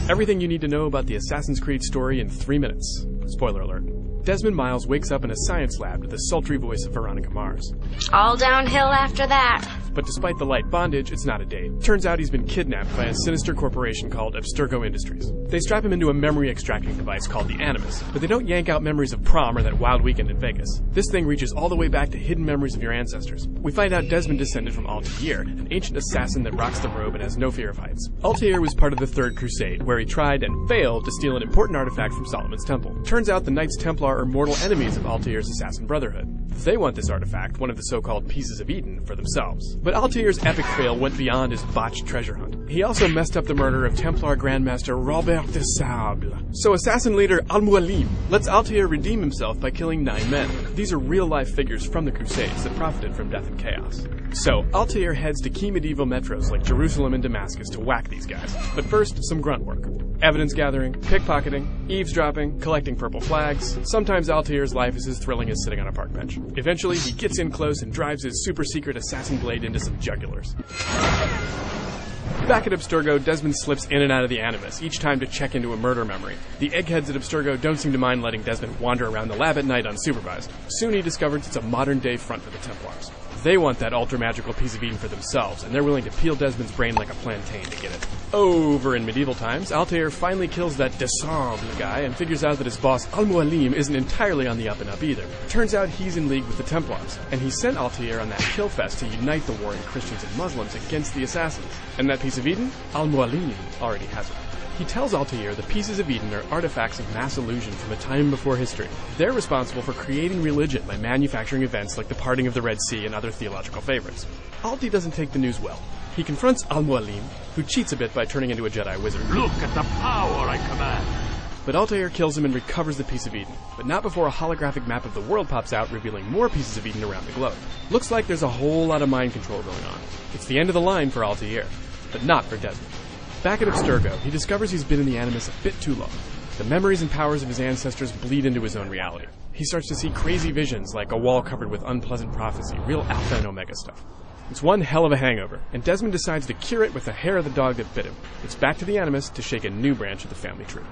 Everything you need to know about the Assassin's Creed story in 3 minutes. Spoiler alert. Desmond Miles wakes up in a science lab to the sultry voice of Veronica Mars. All downhill after that. But despite the light bondage, it's not a date. Turns out he's been kidnapped by a sinister corporation called Abstergo Industries. They strap him into a memory-extracting device called the Animus, but they don't yank out memories of prom or that wild weekend in Vegas. This thing reaches all the way back to hidden memories of your ancestors. We find out Desmond descended from Altair, an ancient assassin that rocks the robe and has no fear of heights. Altair was part of the Third Crusade, where he tried and failed to steal an important artifact from Solomon's Temple. Turns out the Knights Templar are mortal enemies of Altair's assassin brotherhood. They want this artifact, one of the so-called Pieces of Eden, for themselves. But Altair's epic fail went beyond his botched treasure hunt. He also messed up the murder of Templar Grandmaster Robert de Sable. So assassin leader Al-Mualim lets Altair redeem himself by killing 9 men. These are real-life figures from the Crusades that profited from death and chaos. So, Altair heads to key medieval metros like Jerusalem and Damascus to whack these guys. But first, some grunt work. Evidence gathering, pickpocketing, eavesdropping, collecting purple flags. Sometimes Altair's life is as thrilling as sitting on a park bench. Eventually, he gets in close and drives his super-secret assassin blade into some jugulars. Back at Abstergo, Desmond slips in and out of the Animus, each time to check into a murder memory. The eggheads at Abstergo don't seem to mind letting Desmond wander around the lab at night unsupervised. Soon he discovers it's a modern-day front for the Templars. They want that ultra-magical piece of Eden for themselves, and they're willing to peel Desmond's brain like a plantain to get it. Over in medieval times, Altair finally kills that de Sable guy and figures out that his boss Al-Mualim isn't entirely on the up-and-up either. Turns out he's in league with the Templars, and he sent Altair on that kill fest to unite the warring Christians and Muslims against the Assassins. And that piece of Eden? Al-Mualim already has it. He tells Altair the Pieces of Eden are artifacts of mass illusion from a time before history. They're responsible for creating religion by manufacturing events like the parting of the Red Sea and other theological favorites. Altair doesn't take the news well. He confronts Al-Mualim, who cheats a bit by turning into a Jedi wizard. Look at the power I command! But Altair kills him and recovers the Piece of Eden, but not before a holographic map of the world pops out, revealing more Pieces of Eden around the globe. Looks like there's a whole lot of mind control going on. It's the end of the line for Altair, but not for Desmond. Back at Abstergo, he discovers he's been in the Animus a bit too long. The memories and powers of his ancestors bleed into his own reality. He starts to see crazy visions like a wall covered with unpleasant prophecy, real Alpha and Omega stuff. It's one hell of a hangover, and Desmond decides to cure it with the hair of the dog that bit him. It's back to the Animus to shake a new branch of the family tree.